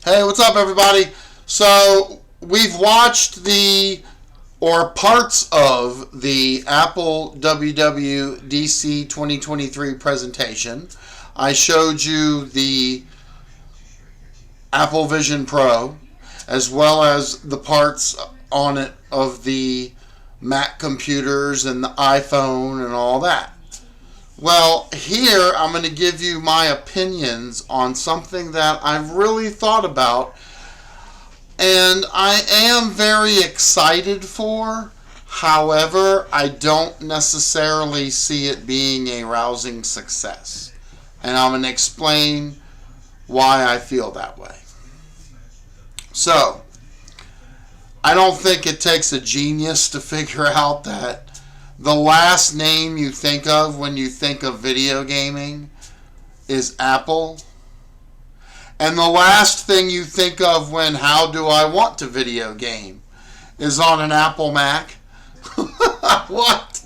Hey, what's up, everybody? So, we've watched parts of the Apple WWDC 2023 presentation. I showed you the Apple Vision Pro, as well as the parts on it of the Mac computers and the iPhone and all that. Well, here I'm going to give you my opinions on something that I've really thought about and I am very excited for. However, I don't necessarily see it being a rousing success. And I'm going to explain why I feel that way. So, I don't think it takes a genius to figure out that the last name you think of when you think of video gaming is Apple. And the last thing you think of when how do I want to video game is on an Apple Mac. What?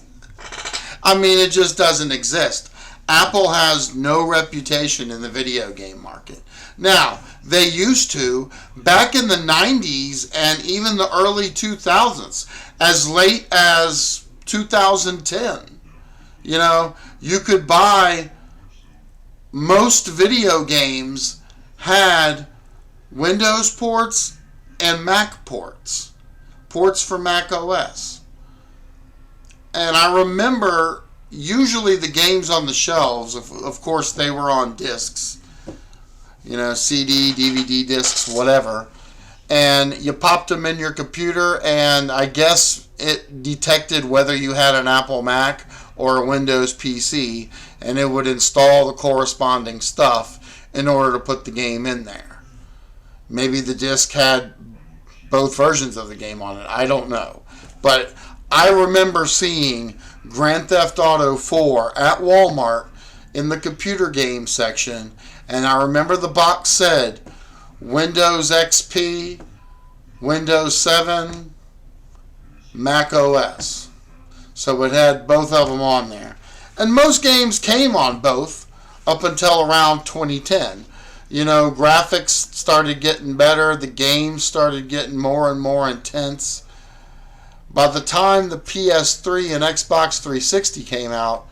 I mean, it just doesn't exist. Apple has no reputation in the video game market. Now, they used to back in the 90s and even the early 2000s, as late as 2010. You could buy most video games had Windows ports and Mac ports for Mac OS. And I remember usually the games on the shelves, of course they were on discs, CD, DVD discs, whatever. And you popped them in your computer, and I guess it detected whether you had an Apple Mac or a Windows PC, and it would install the corresponding stuff in order to put the game in there. Maybe the disc had both versions of the game on it. I don't know. But I remember seeing Grand Theft Auto 4 at Walmart in the computer game section, and I remember the box said Windows XP, Windows 7, Mac OS. So it had both of them on there. And most games came on both up until around 2010. Graphics started getting better. The games started getting more and more intense. By the time the PS3 and Xbox 360 came out,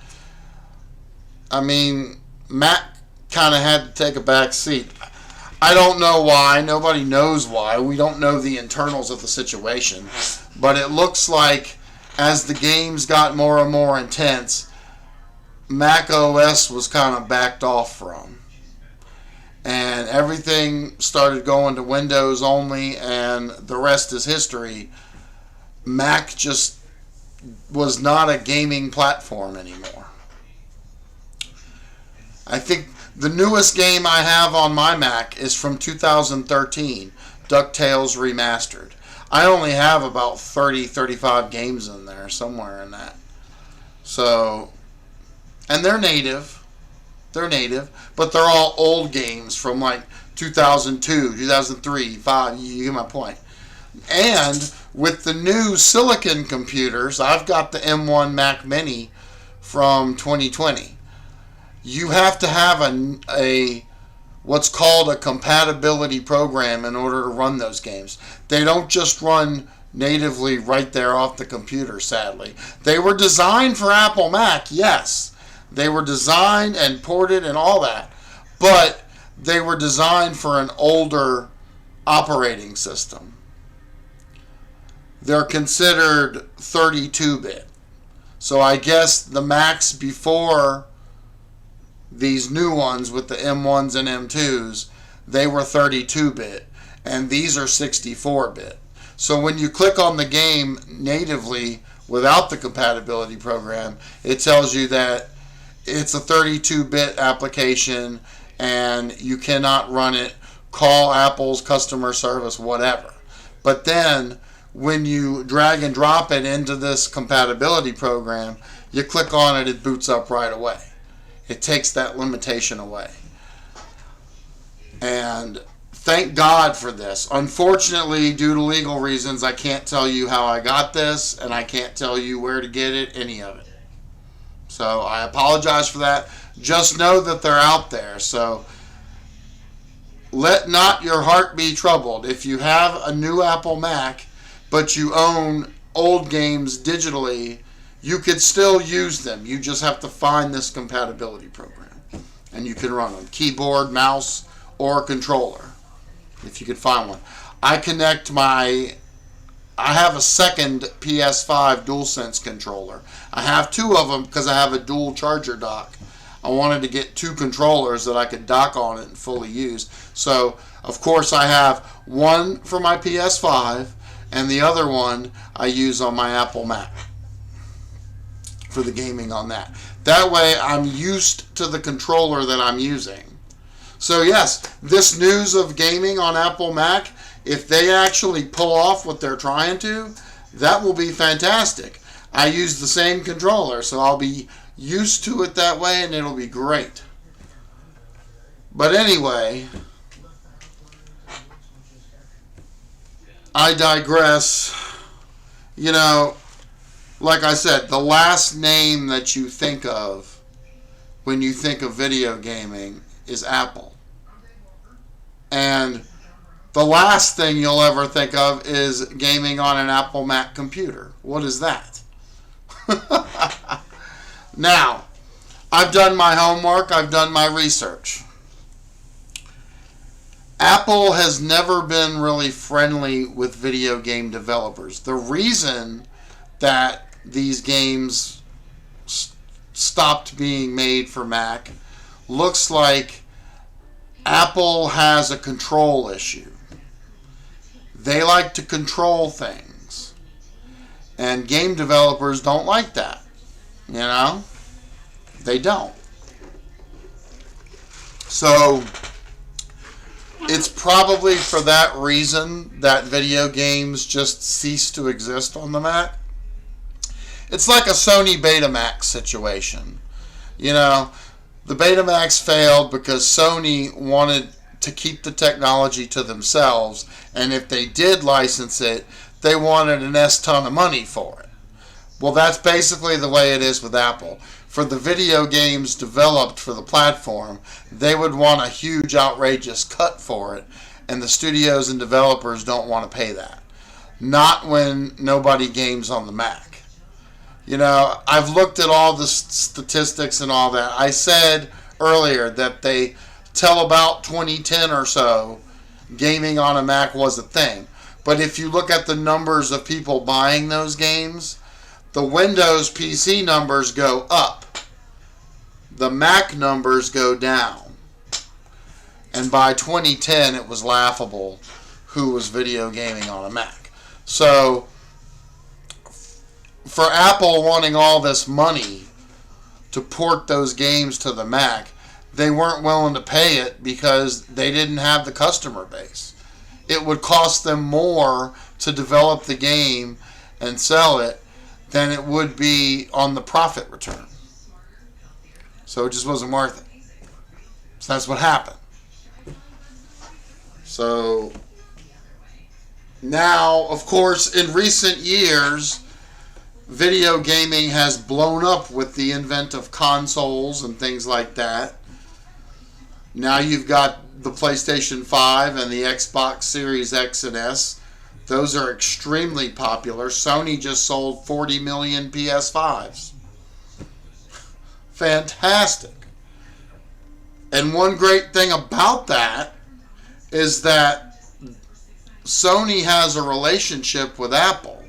Mac kind of had to take a back seat. I don't know why. Nobody knows why. We don't know the internals of the situation. But it looks like as the games got more and more intense, Mac OS was kind of backed off from. And everything started going to Windows only, and the rest is history. Mac just was not a gaming platform anymore. I think the newest game I have on my Mac is from 2013, DuckTales Remastered. I only have about 35 games in there, somewhere in that. So, and they're native, but they're all old games from like 2002, 2003, 5, you get my point. And with the new silicon computers, I've got the M1 Mac Mini from 2020. You have to have a what's called a compatibility program in order to run those games. They don't just run natively right there off the computer, sadly. They were designed for Apple Mac, yes. They were designed and ported and all that. But they were designed for an older operating system. They're considered 32-bit. So I guess the Macs before these new ones with the M1s and M2s, they were 32-bit, and these are 64-bit. So when you click on the game natively without the compatibility program, it tells you that it's a 32-bit application and you cannot run it, call Apple's customer service, whatever. But then when you drag and drop it into this compatibility program, you click on it, it boots up right away. It takes that limitation away. And thank God for this. Unfortunately, due to legal reasons, I can't tell you how I got this, and I can't tell you where to get it, any of it. So I apologize for that. Just know that they're out there. So let not your heart be troubled. If you have a new Apple Mac, but you own old games digitally, you could still use them. You just have to find this compatibility program. And you can run them. Keyboard, mouse, or controller. If you could find one. I have a second PS5 DualSense controller. I have two of them because I have a dual charger dock. I wanted to get two controllers that I could dock on it and fully use. So, of course, I have one for my PS5 and the other one I use on my Apple Mac for the gaming on that. That way, I'm used to the controller that I'm using. So, yes, this news of gaming on Apple Mac, if they actually pull off what they're trying to, that will be fantastic. I use the same controller, so I'll be used to it that way, and it'll be great. But anyway, I digress. You know, like I said, the last name that you think of when you think of video gaming is Apple. And the last thing you'll ever think of is gaming on an Apple Mac computer. What is that? Now, I've done my homework. I've done my research. Apple has never been really friendly with video game developers. The reason that these games stopped being made for Mac looks like Apple has a control issue. They like to control things. And game developers don't like that. You know? They don't. So, it's probably for that reason that video games just cease to exist on the Mac. It's like a Sony Betamax situation. You know, the Betamax failed because Sony wanted to keep the technology to themselves, and if they did license it, they wanted an S-ton of money for it. Well, that's basically the way it is with Apple. For the video games developed for the platform, they would want a huge, outrageous cut for it, and the studios and developers don't want to pay that. Not when nobody games on the Mac. You know, I've looked at all the statistics and all that. I said earlier that till about 2010 or so, gaming on a Mac was a thing. But if you look at the numbers of people buying those games, the Windows PC numbers go up. The Mac numbers go down. And by 2010, it was laughable who was video gaming on a Mac. So, for Apple wanting all this money to port those games to the Mac, they weren't willing to pay it because they didn't have the customer base. It would cost them more to develop the game and sell it than it would be on the profit return. So it just wasn't worth it. So that's what happened. So now, of course, in recent years, video gaming has blown up with the advent of consoles and things like that. Now you've got the PlayStation 5 and the Xbox Series X and S. Those are extremely popular. Sony just sold 40 million PS5s. Fantastic. And one great thing about that is that Sony has a relationship with Apple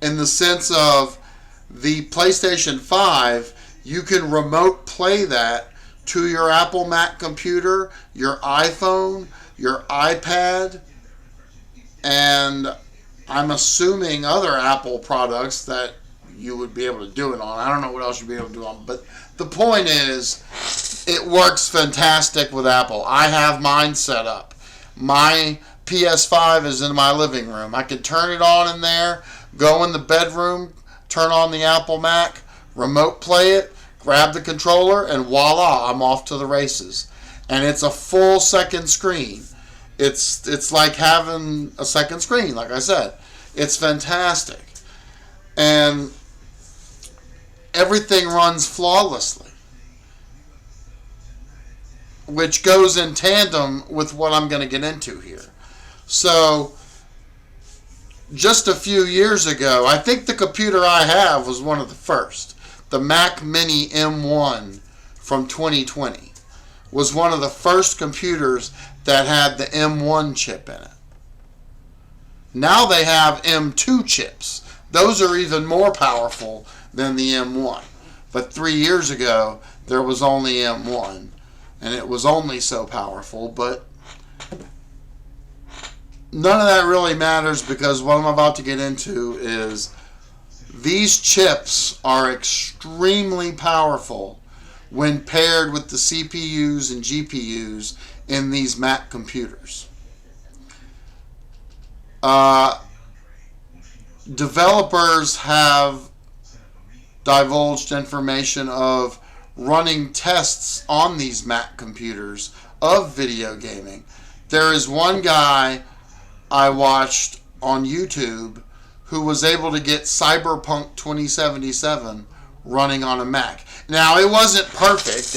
in the sense of the PlayStation 5, you can remote play that to your Apple Mac computer, your iPhone, your iPad, and I'm assuming other Apple products that you would be able to do it on. I don't know what else you'd be able to do on, but the point is, it works fantastic with Apple. I have mine set up. My PS5 is in my living room. I can turn it on in there, go in the bedroom, turn on the Apple Mac, remote play it, grab the controller, and voila, I'm off to the races. And it's a full second screen. It's like having a second screen, like I said. It's fantastic. And everything runs flawlessly. which goes in tandem with what I'm going to get into here. So, just a few years ago, I think the computer I have was one of the first. The Mac Mini M1 from 2020 was one of the first computers that had the M1 chip in it. Now they have M2 chips. Those are even more powerful than the M1. But 3 years ago, there was only M1, and it was only so powerful, but none of that really matters, because what I'm about to get into is these chips are extremely powerful when paired with the CPUs and GPUs in these Mac computers. Developers have divulged information of running tests on these Mac computers of video gaming. There is one guy I watched on YouTube who was able to get Cyberpunk 2077 running on a Mac. Now, it wasn't perfect.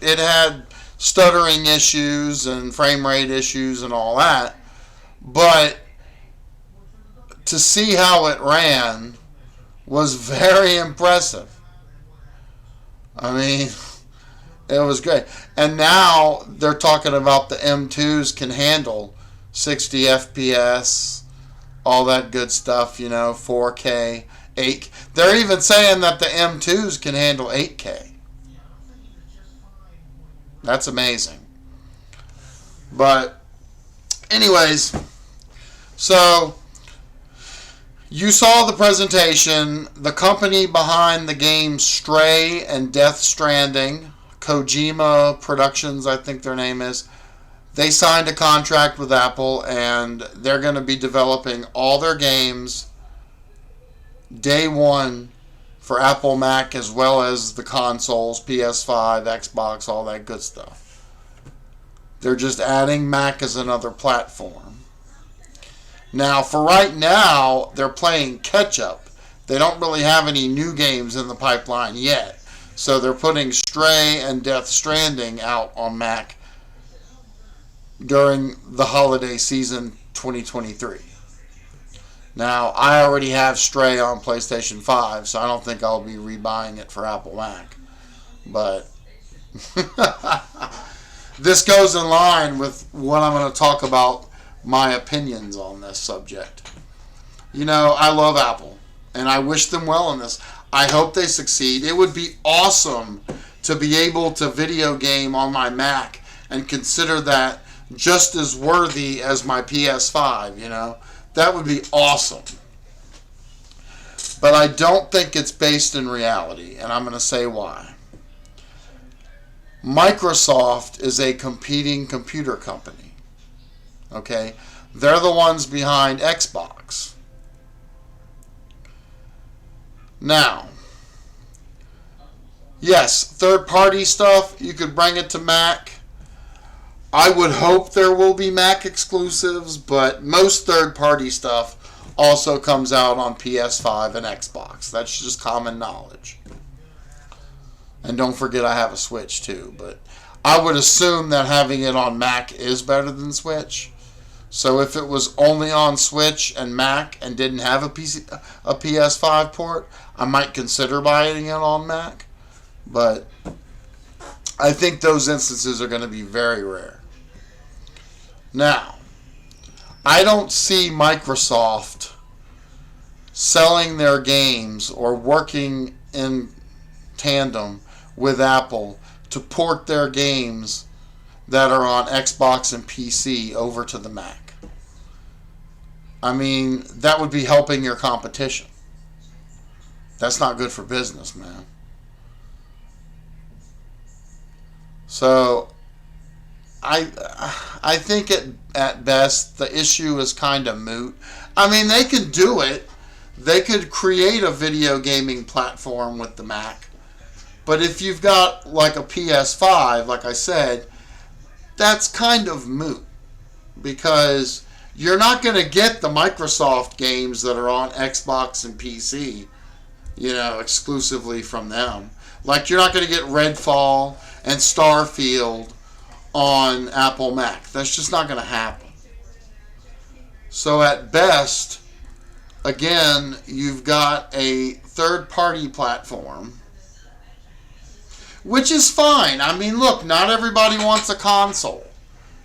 It had stuttering issues and frame rate issues and all that. But to see how it ran was very impressive. I mean, it was great. And now they're talking about the M2s can handle 60 FPS, all that good stuff, 4K, 8K. They're even saying that the M2s can handle 8K. That's amazing. But anyways, so you saw the presentation. The company behind the games Stray and Death Stranding, Kojima Productions, I think their name is, they signed a contract with Apple, and they're going to be developing all their games day one for Apple Mac, as well as the consoles, PS5, Xbox, all that good stuff. They're just adding Mac as another platform. Now, for right now, they're playing catch-up. They don't really have any new games in the pipeline yet. So they're putting Stray and Death Stranding out on Mac during the holiday season 2023. Now, I already have Stray on PlayStation 5, so I don't think I'll be rebuying it for Apple Mac. But this goes in line with what I'm going to talk about, my opinions on this subject. I love Apple, and I wish them well in this. I hope they succeed. It would be awesome to be able to video game on my Mac and consider that just as worthy as my PS5, That would be awesome. But I don't think it's based in reality, and I'm going to say why. Microsoft is a competing computer company. Okay? They're the ones behind Xbox. Now, yes, third-party stuff, you could bring it to Mac. I would hope there will be Mac exclusives, but most third-party stuff also comes out on PS5 and Xbox. That's just common knowledge. And don't forget I have a Switch too, but I would assume that having it on Mac is better than Switch. So if it was only on Switch and Mac and didn't have a PS5 port, I might consider buying it on Mac. But I think those instances are going to be very rare. Now, I don't see Microsoft selling their games or working in tandem with Apple to port their games that are on Xbox and PC over to the Mac. I mean, that would be helping your competition. That's not good for business, man. So, I think at best the issue is kind of moot. I mean, they could do it. They could create a video gaming platform with the Mac. But if you've got like a PS5, like I said, that's kind of moot. Because you're not going to get the Microsoft games that are on Xbox and PC, exclusively from them. Like, you're not going to get Redfall and Starfield on Apple Mac. That's just not going to happen. So at best, again, you've got a third-party platform, which is fine. I mean, look, not everybody wants a console.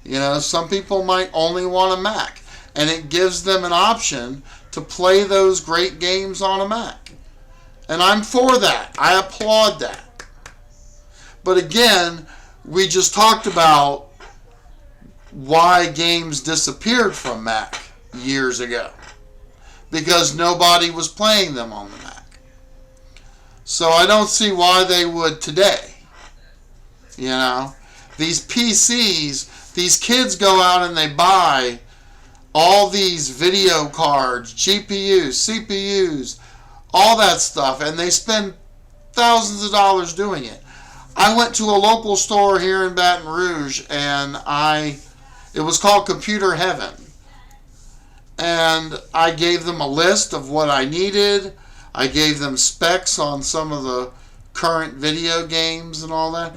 You know, some people might only want a Mac, and it gives them an option to play those great games on a Mac. And I'm for that. I applaud that. But again, we just talked about why games disappeared from Mac years ago. Because nobody was playing them on the Mac. So I don't see why they would today. You know, these PCs, these kids go out and they buy all these video cards, GPUs, CPUs, all that stuff, and they spend thousands of dollars doing it. I went to a local store here in Baton Rouge, and it was called Computer Heaven. And I gave them a list of what I needed. I gave them specs on some of the current video games and all that.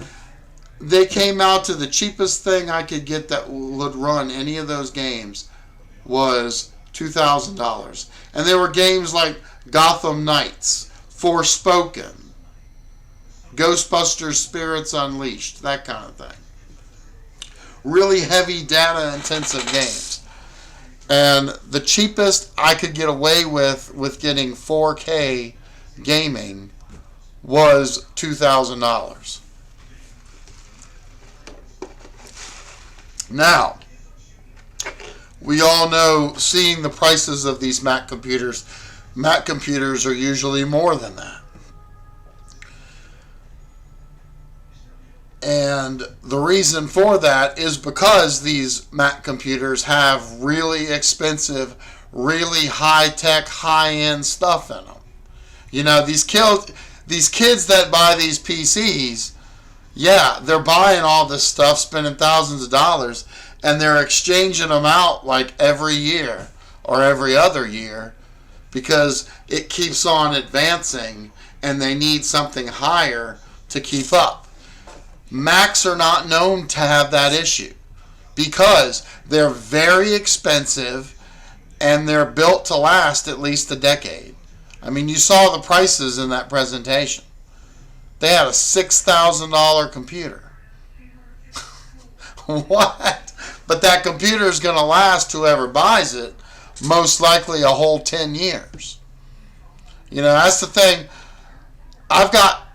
They came out to the cheapest thing I could get that would run any of those games was $2,000. And they were games like Gotham Knights, Forspoken, Ghostbusters Spirits Unleashed, that kind of thing. Really heavy data intensive games. And the cheapest I could get away with getting 4K gaming was $2,000. Now, we all know, seeing the prices of these Mac computers are usually more than that. And the reason for that is because these Mac computers have really expensive, really high-tech, high-end stuff in them. You know, these kids that buy these PCs, yeah, they're buying all this stuff, spending thousands of dollars, and they're exchanging them out like every year or every other year because it keeps on advancing and they need something higher to keep up. Macs are not known to have that issue because they're very expensive and they're built to last at least a decade. I mean, you saw the prices in that presentation. They had a $6,000 computer. What? But that computer is going to last, whoever buys it, most likely a whole 10 years. You know, that's the thing. I've got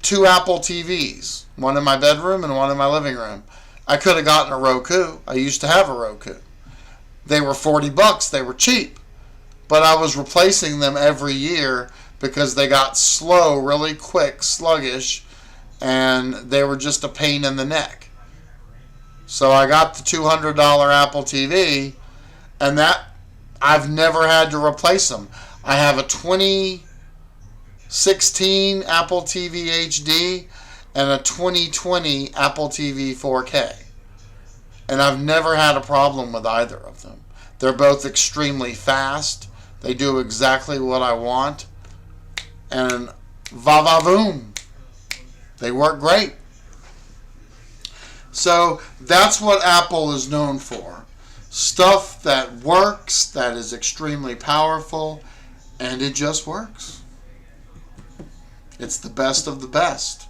2 Apple TVs, one in my bedroom and one in my living room. I could have gotten a Roku. I used to have a Roku. They were $40. They were cheap. But I was replacing them every year because they got slow, really quick, sluggish, and they were just a pain in the neck. So I got the $200 Apple TV, and that I've never had to replace them. I have a 2016 Apple TV HD and a 2020 Apple TV 4K. And I've never had a problem with either of them. They're both extremely fast. They do exactly what I want. And va-va-voom. They work great. So that's what Apple is known for. Stuff that works, that is extremely powerful, and it just works. It's the best of the best.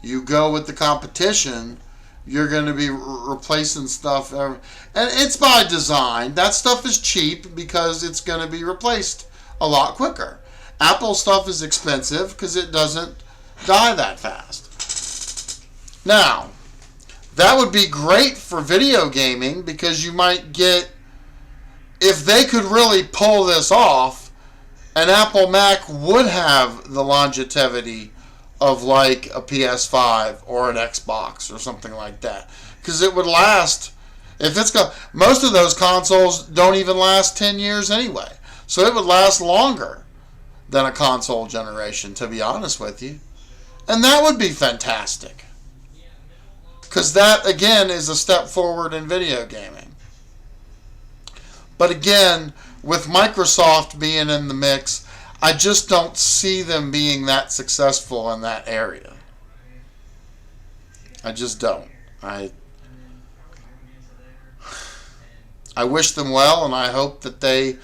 You go with the competition, you're going to be replacing stuff. And it's by design. That stuff is cheap because it's going to be replaced a lot quicker. Apple stuff is expensive because it doesn't die that fast. Now, that would be great for video gaming because you might get, if they could really pull this off, an Apple Mac would have the longevity of like a PS5 or an Xbox or something like that. Because it would last, most of those consoles don't even last 10 years anyway. So it would last longer than a console generation, to be honest with you. And that would be fantastic. Because that, again, is a step forward in video gaming. But again, with Microsoft being in the mix, I just don't see them being that successful in that area. I just don't. I wish them well, and I hope that they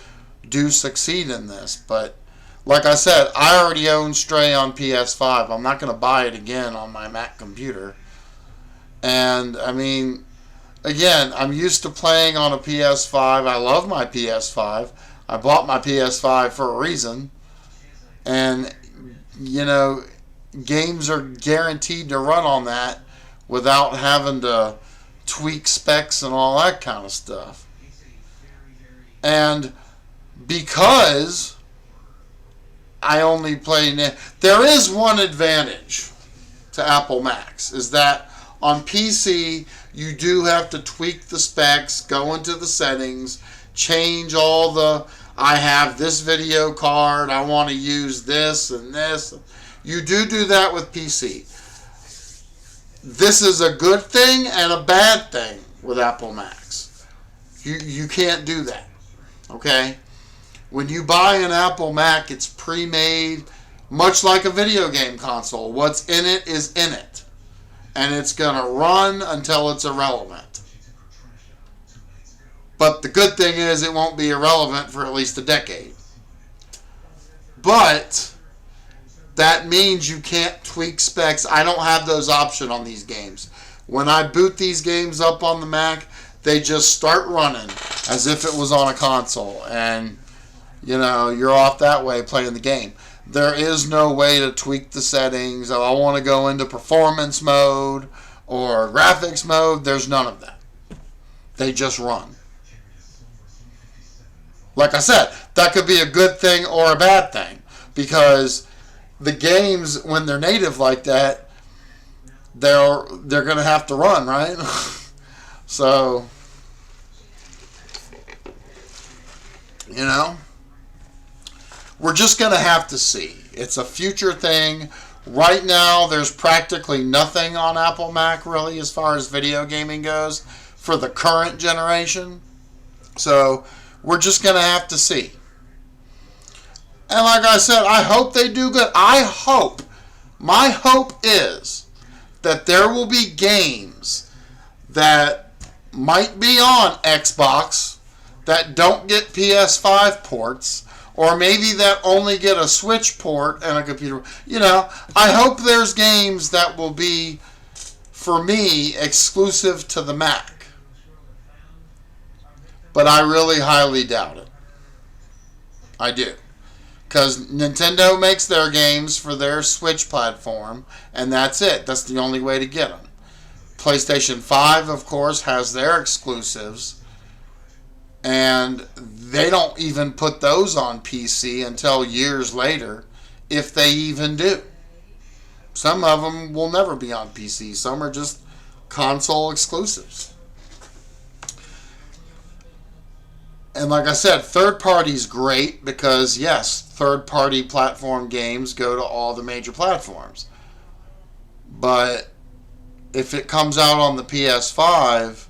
do succeed in this. But like I said, I already own Stray on PS5. I'm not going to buy it again on my Mac computer. And, I mean, again, I'm used to playing on a PS5. I love my PS5. I bought my PS5 for a reason. And, you know, games are guaranteed to run on that without having to tweak specs and all that kind of stuff. And because I only play... There is one advantage to Apple Macs, is that on PC, you do have to tweak the specs, go into the settings, change all the... I have this video card, I want to use this and this. You do that with PC. This is a good thing and a bad thing with Apple Macs. You can't do that. Okay? When you buy an Apple Mac, it's pre-made, much like a video game console. What's in it is in it. And it's going to run until it's irrelevant. But the good thing is it won't be irrelevant for at least a decade. But that means you can't tweak specs. I don't have those options on these games. When I boot these games up on the Mac, they just start running as if it was on a console. And, you know, you're off that way playing the game. There is no way to tweak the settings. Oh, I want to go into performance mode or graphics mode. There's none of that. They just run. Like I said, that could be a good thing or a bad thing, because the games, when they're native like that, they're going to have to run, right? So, you know, we're just going to have to see. It's a future thing. Right now, there's practically nothing on Apple Mac, really, as far as video gaming goes, for the current generation. So, we're just going to have to see. And like I said, I hope they do good. My hope is that there will be games that might be on Xbox that don't get PS5 ports, or maybe that only get a Switch port and a computer. You know, I hope there's games that will be, for me, exclusive to the Mac. But I really highly doubt it. I do. Because Nintendo makes their games for their Switch platform, and that's it. That's the only way to get them. PlayStation 5, of course, has their exclusives, and they don't even put those on PC until years later, if they even do. Some of them will never be on PC. Some are just console exclusives. And like I said, third party's great because, yes, third-party platform games go to all the major platforms. But if it comes out on the PS5,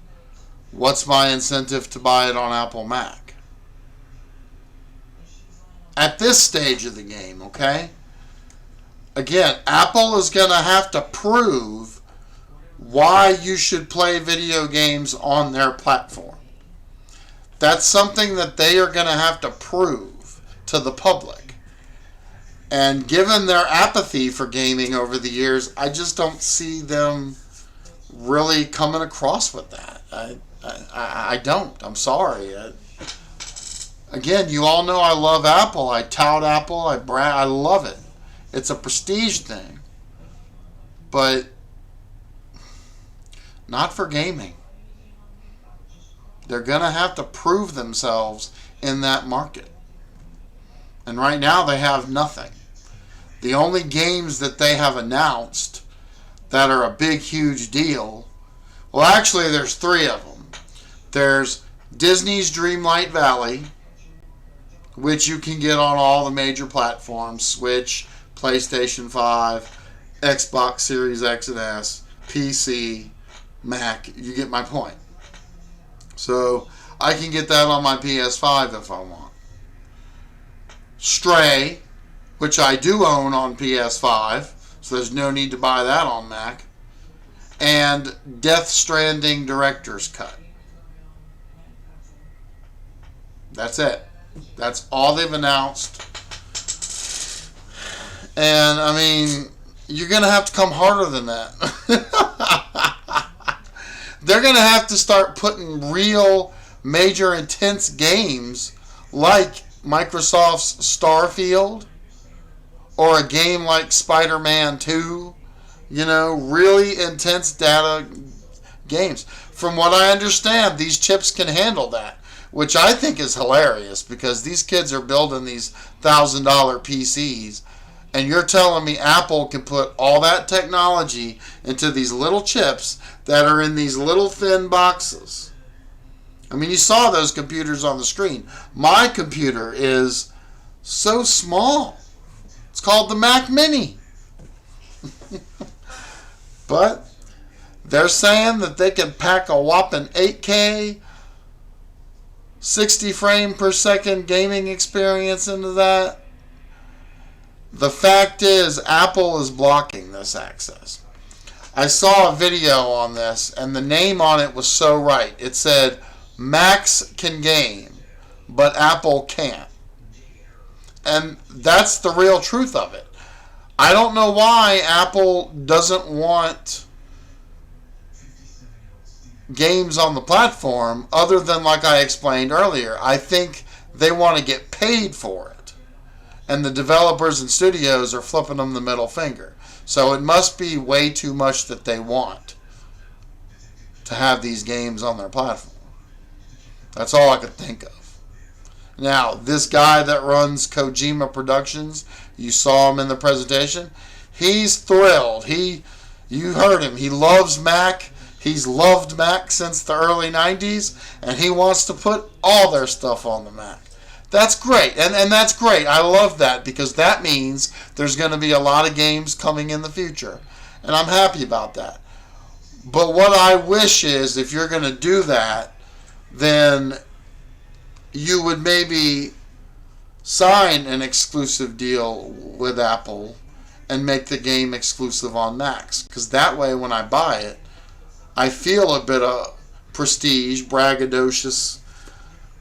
what's my incentive to buy it on Apple Mac? At this stage of the game, okay? Again, Apple is going to have to prove why you should play video games on their platform. That's something that they are going to have to prove to the public. And given their apathy for gaming over the years, I just don't see them really coming across with that. I don't. I'm sorry. Again, you all know I love Apple. I tout Apple. I love it. It's a prestige thing. But not for gaming. They're going to have to prove themselves in that market. And right now they have nothing. The only games that they have announced that are a big, huge deal, well, actually there's 3 of them. There's Disney's Dreamlight Valley, which you can get on all the major platforms: Switch, PlayStation 5, Xbox Series X and S, PC, Mac. You get my point. So I can get that on my PS5 if I want. Stray, which I do own on PS5, so there's no need to buy that on Mac. And Death Stranding Director's Cut. That's it. That's all they've announced. And, I mean, you're going to have to come harder than that. They're going to have to start putting real, major, intense games like Microsoft's Starfield or a game like Spider-Man 2. You know, really intense data games. From what I understand, these chips can handle that, which I think is hilarious because these kids are building these $1,000 PCs, and you're telling me Apple can put all that technology into these little chips that are in these little thin boxes. I mean, you saw those computers on the screen. My computer is so small. It's called the Mac Mini. But they're saying that they can pack a whopping 8K, 60 frame per second gaming experience into that. The fact is, Apple is blocking this access. I saw a video on this, and the name on it was so right. It said, Macs can game, but Apple can't. And that's the real truth of it. I don't know why Apple doesn't want games on the platform other than, like I explained earlier, I think they want to get paid for it. And the developers and studios are flipping them the middle finger. So it must be way too much that they want to have these games on their platform. That's all I could think of. Now, this guy that runs Kojima Productions, you saw him in the presentation, he's thrilled. You heard him. He loves Mac. He's loved Mac since the early 90s, and he wants to put all their stuff on the Mac. That's great, and that's great. I love that because that means there's going to be a lot of games coming in the future, and I'm happy about that. But what I wish is if you're going to do that, then you would maybe sign an exclusive deal with Apple and make the game exclusive on Macs. Because that way, when I buy it, I feel a bit of prestige, braggadocious,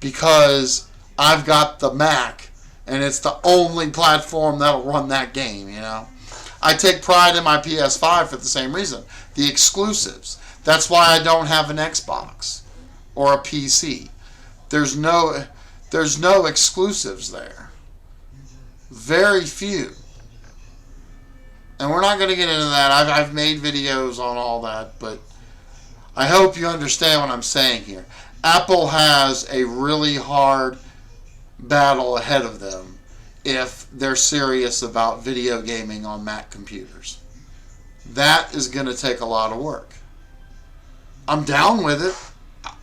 because I've got the Mac, and it's the only platform that'll run that game, you know. I take pride in my PS5 for the same reason. The exclusives. That's why I don't have an Xbox or a PC. There's no exclusives there. Very few. And we're not going to get into that. I've made videos on all that, but I hope you understand what I'm saying here. Apple has a really hard battle ahead of them if they're serious about video gaming on Mac computers. That is going to take a lot of work. I'm down with it.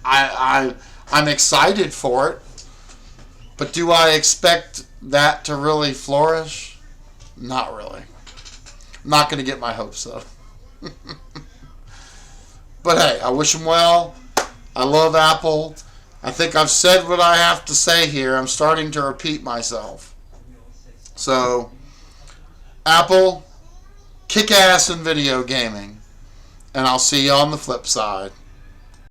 I'm excited for it. But do I expect that to really flourish? Not really. I'm not going to get my hopes up. But hey, I wish them well. I love Apple. I think I've said what I have to say here. I'm starting to repeat myself. So, Apple, kick ass in video gaming. And I'll see you on the flip side.